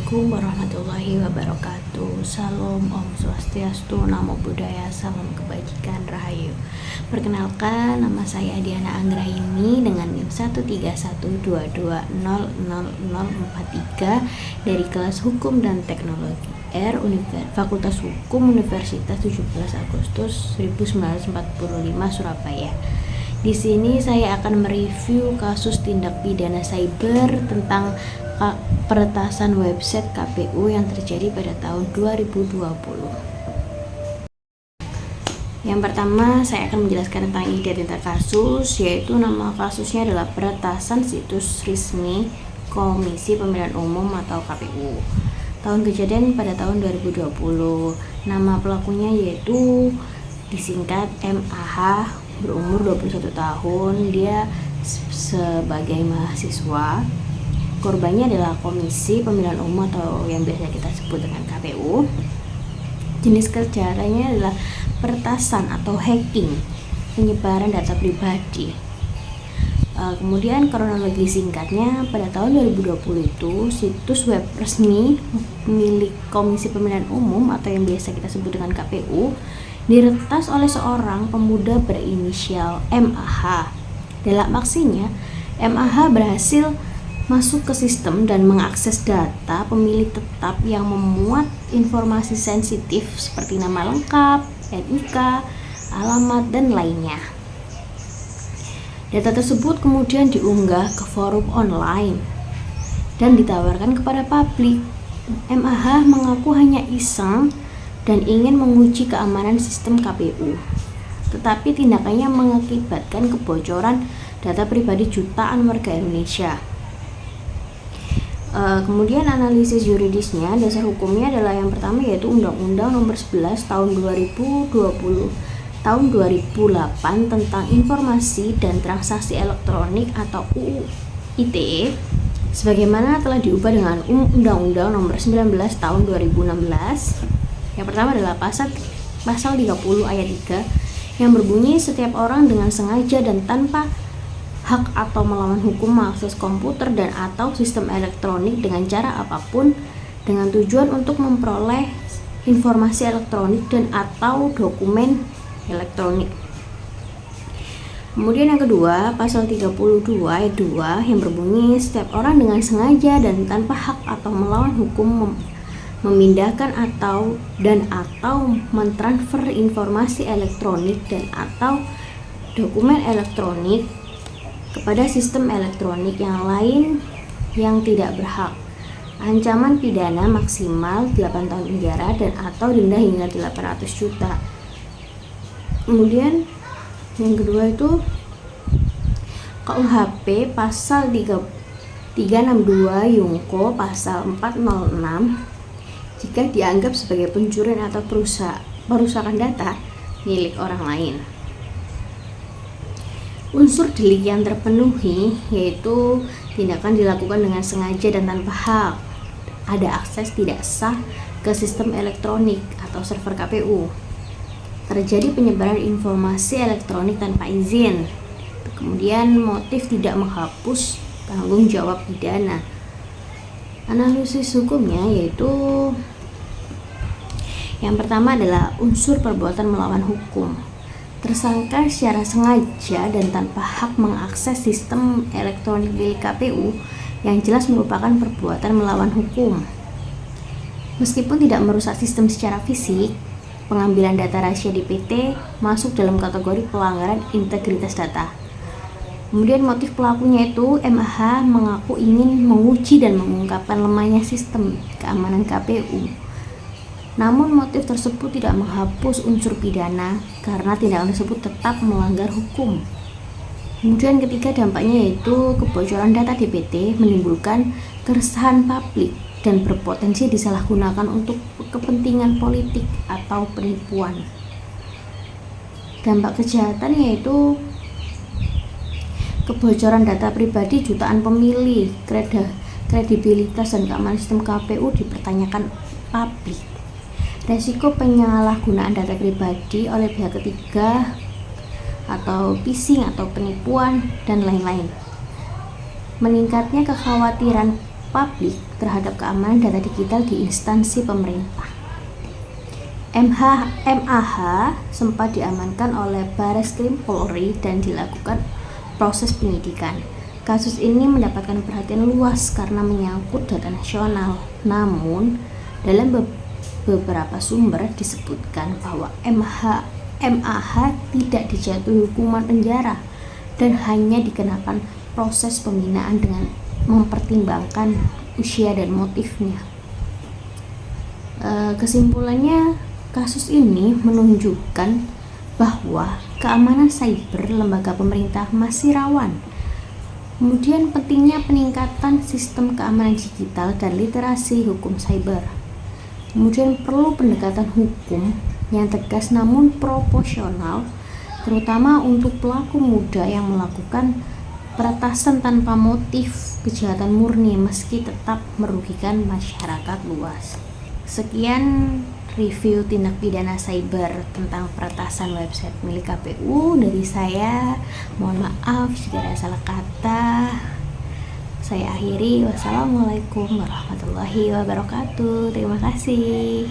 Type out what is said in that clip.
Assalamualaikum warahmatullahi wabarakatuh. Salam, Om Swastiastu, Namo Buddhaya, salam kebajikan, rahayu. Perkenalkan, nama saya Diana Anggraini dengan NIM 13122000043 dari kelas Hukum dan Teknologi R Fakultas Hukum Universitas 17 Agustus 1945 Surabaya. Di sini saya akan mereview kasus tindak pidana cyber tentang peretasan website KPU yang terjadi pada tahun 2020. Yang pertama, saya akan menjelaskan tentang identitas kasus, yaitu nama kasusnya adalah peretasan situs resmi Komisi Pemilihan Umum atau KPU. Tahun kejadian pada tahun 2020. Nama pelakunya yaitu disingkat MAH, berumur 21 tahun. Dia sebagai mahasiswa. Korbannya adalah Komisi Pemilihan Umum atau yang biasa kita sebut dengan KPU. Jenis kejahatannya adalah peretasan atau hacking, penyebaran data pribadi. Kemudian kronologi singkatnya, pada tahun 2020 itu situs web resmi milik Komisi Pemilihan Umum atau yang biasa kita sebut dengan KPU diretas oleh seorang pemuda berinisial MAH. Dalam aksinya, MAH berhasil masuk ke sistem dan mengakses data pemilih tetap yang memuat informasi sensitif seperti nama lengkap, NIK, alamat, dan lainnya. Data tersebut kemudian diunggah ke forum online dan ditawarkan kepada publik. MAH mengaku hanya iseng dan ingin menguji keamanan sistem KPU. Tetapi tindakannya mengakibatkan kebocoran data pribadi jutaan warga Indonesia. Kemudian analisis yuridisnya, dasar hukumnya adalah yang pertama yaitu Undang-Undang Nomor 11 Tahun 2020 Tahun 2008 tentang Informasi dan Transaksi Elektronik atau UU ITE sebagaimana telah diubah dengan Undang-Undang Nomor 19 Tahun 2016. Yang pertama adalah pasal 30 ayat 3 yang berbunyi setiap orang dengan sengaja dan tanpa hak atau melawan hukum mengakses komputer dan atau sistem elektronik dengan cara apapun dengan tujuan untuk memperoleh informasi elektronik dan atau dokumen elektronik. Kemudian yang kedua, pasal 32 ayat 2 yang berbunyi setiap orang dengan sengaja dan tanpa hak atau melawan hukum memindahkan atau mentransfer informasi elektronik dan atau dokumen elektronik kepada sistem elektronik yang lain yang tidak berhak. Ancaman pidana maksimal 8 tahun penjara dan atau denda hingga 800 juta. Kemudian yang kedua itu KUHP pasal 362 Yungko pasal 406 jika dianggap sebagai pencurian atau perusakan data milik orang lain. Unsur delik yang terpenuhi yaitu tindakan dilakukan dengan sengaja dan tanpa hak, ada akses tidak sah ke sistem elektronik atau server KPU, terjadi penyebaran informasi elektronik tanpa izin, kemudian motif tidak menghapus tanggung jawab pidana. Analisis hukumnya yaitu yang pertama adalah unsur perbuatan melawan hukum. Tersangka secara sengaja dan tanpa hak mengakses sistem elektronik milik KPU yang jelas merupakan perbuatan melawan hukum. Meskipun tidak merusak sistem secara fisik, pengambilan data rahasia DPT masuk dalam kategori pelanggaran integritas data. Kemudian motif pelakunya itu MAH mengaku ingin menguji dan mengungkapkan lemahnya sistem keamanan KPU. Namun motif tersebut tidak menghapus unsur pidana karena tindakan tersebut tetap melanggar hukum. Kemudian ketiga, dampaknya yaitu kebocoran data DPT menimbulkan keresahan publik dan berpotensi disalahgunakan untuk kepentingan politik atau penipuan. Dampak kejahatan yaitu kebocoran data pribadi jutaan pemilih, kredibilitas dan keamanan sistem KPU dipertanyakan publik. Resiko penyalahgunaan data pribadi oleh pihak ketiga atau phishing atau penipuan dan lain-lain. Meningkatnya kekhawatiran publik terhadap keamanan data digital di instansi pemerintah. MAH sempat diamankan oleh Bareskrim Polri dan dilakukan proses penyidikan. Kasus ini mendapatkan perhatian luas karena menyangkut data nasional. Namun, dalam beberapa sumber disebutkan bahwa MAH tidak dijatuhi hukuman penjara dan hanya dikenakan proses pembinaan dengan mempertimbangkan usia dan motifnya. Kesimpulannya, kasus ini menunjukkan bahwa keamanan cyber lembaga pemerintah masih rawan. Kemudian pentingnya peningkatan sistem keamanan digital dan literasi hukum cyber. Kemudian perlu pendekatan hukum yang tegas namun proporsional, terutama untuk pelaku muda yang melakukan peretasan tanpa motif kejahatan murni meski tetap merugikan masyarakat luas. Sekian review tindak pidana cyber tentang peretasan website milik KPU dari saya. Mohon maaf jika ada salah kata. Saya akhiri. Wassalamualaikum warahmatullahi wabarakatuh. Terima kasih.